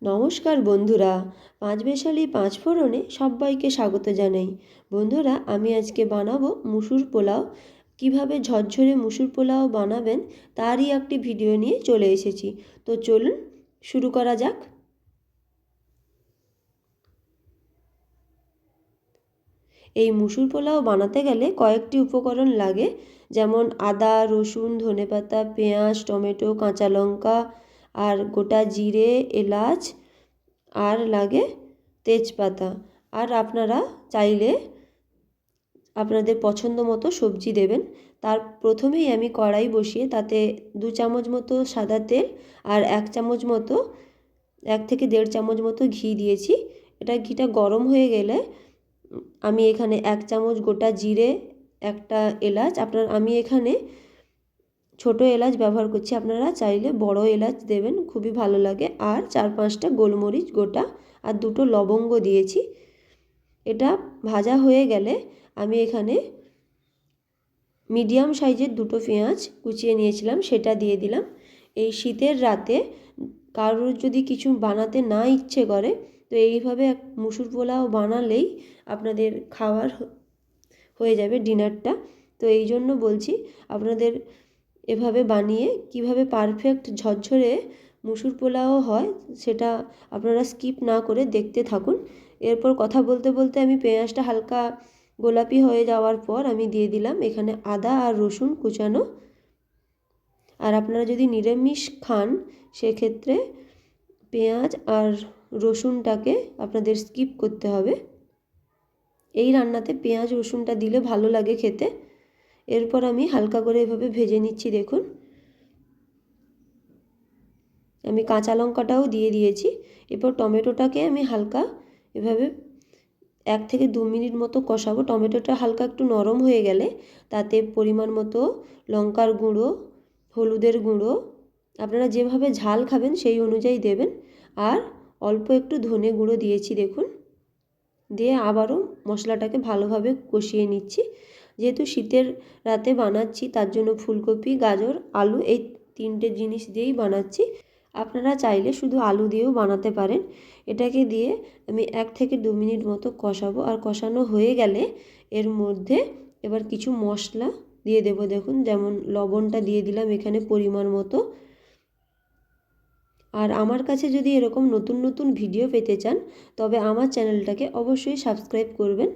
নমস্কার বন্ধুরা, পাঁচমেশালি পাঁচফোড়নে সবাইকে স্বাগত জানাই। বন্ধুরা, আমি আজকে বানাবো মুসুর পোলাও। কিভাবে ঝরঝরে মুসুর পোলাও বানাবেন তারই একটি ভিডিও নিয়ে চলে এসেছি। তো চলুন শুরু করা যাক। এই মুসুর পোলাও বানাতে গেলে কয়েকটি উপকরণ লাগে, যেমন আদা, রসুন, ধনেপাতা, পেঁয়াজ, টমেটো, কাঁচা লঙ্কা আর গোটা জিরে, এলাচ, আর লাগে তেজপাতা। আর আপনারা চাইলে আপনাদের পছন্দ মতো সবজি দেবেন। তার প্রথমেই আমি কড়াই বসিয়ে তাতে 2 চামচ মতো সাদা তেল আর 1 চামচ মতো 1 থেকে 1.5 চামচ মতো ঘি দিয়েছি। ঘিটা গরম হয়ে গেলে আমি এখানে 1 চামচ গোটা জিরে, একটা এলাচ, আমি এখানে ছোট এলাচ ব্যবহার করছি, আপনারা চাইলে বড় এলাচ দেবেন, খুবই ভালো লাগে। আর 4-5টা গোলমরিচ গোটা আর 2টো লবঙ্গ দিয়েছি। এটা ভাজা হয়ে গেলে আমি এখানে মিডিয়াম সাইজের 2টো পেঁয়াজ কুচিয়ে নিয়েছিলাম, সেটা দিয়ে দিলাম। এই শীতের রাতে কারোর যদি কিছু বানাতে না ইচ্ছে করে, তো এইভাবে মুসুর পোলাও বানালেই আপনাদের খাওয়ার হয়ে যাবে, ডিনারটা। তো এই জন্য বলছি, আপনাদের এভাবে বানিয়ে কিভাবে পারফেক্ট ঝরঝরে মুসুর পোলাও হয় সেটা আপনারা স্কিপ না করে দেখতে থাকুন। এরপর কথা বলতে বলতে আমি পেঁয়াজটা হালকা গোলাপি হয়ে যাওয়ার পর আমি দিয়ে দিলাম এখানে আদা আর রসুন কুচানো। আর আপনারা যদি নিরামিষ খান সেক্ষেত্রে পেঁয়াজ আর রসুনটাকে আপনাদের স্কিপ করতে হবে। এই রান্নাতে পেঁয়াজ রসুনটা দিলে ভালো লাগে খেতে। এরপর আমি হালকা করে এভাবে ভেজে নিচ্ছি। দেখুন, আমি কাঁচা লঙ্কাটাও দিয়ে দিয়েছি। এরপর টমেটোটাকে আমি হালকা এভাবে 1 থেকে 2 মিনিট মতো কষাবো। টমেটোটা হালকা একটু নরম হয়ে গেলে তাতে পরিমাণ মতো লঙ্কার গুঁড়ো, হলুদের গুঁড়ো, আপনারা যেভাবে ঝাল খাবেন সেই অনুযায়ী দেবেন, আর অল্প একটু ধনে গুঁড়ো দিয়েছি। দেখুন, দিয়ে আবারও মশলাটাকে ভালোভাবে কষিয়ে নিচ্ছি। যেহেতু শীতের রাতে বানাচ্ছি তার জন্য ফুলকপি, গাজর, আলু এই 3টে জিনিস দিয়েই বানাচ্ছি। আপনারা চাইলে শুধু আলু দিয়েও বানাতে পারেন। এটাকে দিয়ে আমি 1 থেকে 2 মিনিট মতো কষাবো। আর কষানো হয়ে গেলে এর মধ্যে এবার কিছু মশলা দিয়ে দেব। দেখুন, যেমন লবণটা দিয়ে দিলাম এখানে পরিমাণ মতো। আর আমার কাছে যদি এরকম নতুন নতুন ভিডিও পেতে চান তবে আমার চ্যানেলটাকে অবশ্যই সাবস্ক্রাইব করবেন।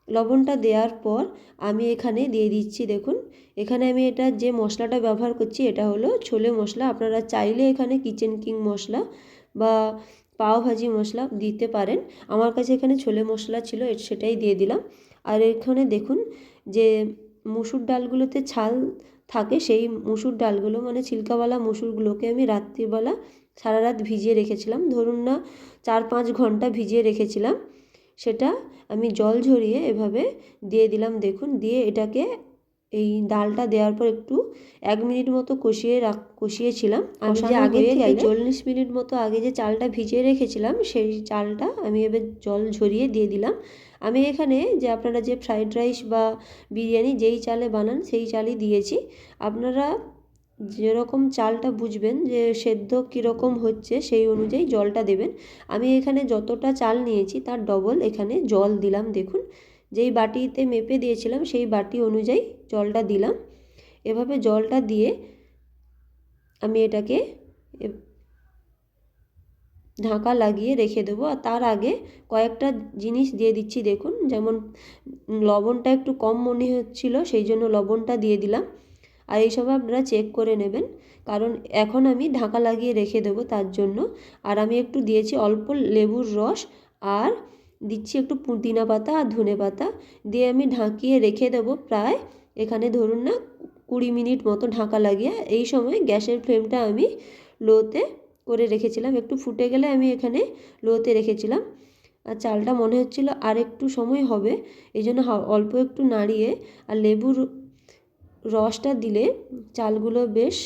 লবণটা দেওয়ার পর আমি এখানে দিয়ে দিচ্ছি, দেখুন এখানে আমি এটা যে মশলাটা ব্যবহার করছি এটা হলো ছোলে মশলা। আপনারা চাইলে এখানে কিচেন কিং মশলা বা পাও ভাজি মশলা দিতে পারেন। আমার কাছে এখানে ছোলে মশলা ছিল, সেটাই দিয়ে দিলাম। আর এখানে দেখুন যে মুসুর ডালগুলোতে ছাল থাকে, সেই মুসুর ডালগুলো মানে ছিলকাওয়ালা মুসুরগুলোকে আমি রাত্রিবেলা সারা রাত ভিজিয়ে রেখেছিলাম, ধরুন না 4-5 ঘন্টা ভিজিয়ে রেখেছিলাম। সেটা আমি জল ঝরিয়ে এভাবে দিয়ে দিলাম। দেখুন, দিয়ে এটাকে এই ডালটা দেওয়ার পর একটু 1 মিনিট মতো কষিয়েছিলাম। আমি যে আগে থেকে 40 মিনিট মতো আগে যে চালটা ভিজিয়ে রেখেছিলাম সেই চালটা আমি এবার জল ঝরিয়ে দিয়ে দিলাম। আমি এখানে যে আপনারা যে ফ্রাইড রাইস বা বিরিয়ানি যেই চালে বানান সেই চালই দিয়েছি। আপনারা যেরকম চালটা বুঝবেন যে সেদ্ধ কীরকম হচ্ছে সেই অনুযায়ী জলটা দেবেন। আমি এখানে যতটা চাল নিয়েছি তার ডবল এখানে জল দিলাম। দেখুন, যেই বাটিতে মেপে দিয়েছিলাম সেই বাটি অনুযায়ী জলটা দিলাম। এভাবে জলটা দিয়ে আমি এটাকে ঢাকা লাগিয়ে রেখে দেবো। আর তার আগে কয়েকটা জিনিস দিয়ে দিচ্ছি। দেখুন, যেমন লবণটা একটু কম মনে হচ্ছিল, সেই জন্য লবণটা দিয়ে দিলাম। আর এইসব আপনারা চেক করে নেবেন, কারণ এখন আমি ঢাকা লাগিয়ে রেখে দেবো তার জন্য। আর আমি একটু দিয়েছি অল্প লেবুর রস, আর দিচ্ছি একটু পুদিনা পাতা আর ধনে পাতা, দিয়ে আমি ঢাকিয়ে রেখে দেবো প্রায় এখানে ধরুন না 20 মিনিট মতো ঢাকা লাগিয়ে। এই সময় গ্যাসের ফ্লেমটা আমি লোতে করে রেখেছিলাম, একটু ফুটে গেলে আমি এখানে লোতে রেখেছিলাম। আর চালটা মনে হচ্ছিল আর একটু সময় হবে, এই জন্য অল্প একটু নাড়িয়ে আর লেবুর রসটা দিলে চালগুলো বেশ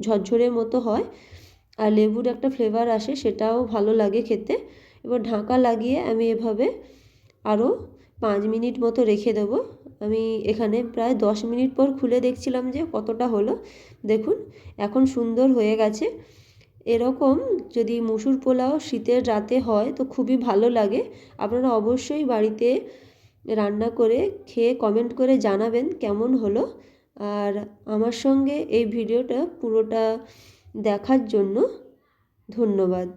ঝরঝরে মতো হয়, আর লেবুর একটা ফ্লেভার আসে, সেটাও ভালো লাগে খেতে। এবার ঢাকা লাগিয়ে আমি এভাবে আরও 5 মিনিট মতো রেখে দেবো। আমি এখানে প্রায় 10 মিনিট পর খুলে দেখছিলাম যে কতটা হলো। দেখুন, এখন সুন্দর হয়ে গেছে। এরকম যদি মুসুর পোলাও শীতের রাতে হয় তো খুবই ভালো লাগে। আপনারা অবশ্যই বাড়িতে রান্না করে খেয়ে কমেন্ট করে জানাবেন কেমন হলো। আর আমার সঙ্গে এই ভিডিওটা পুরোটা দেখার জন্য ধন্যবাদ।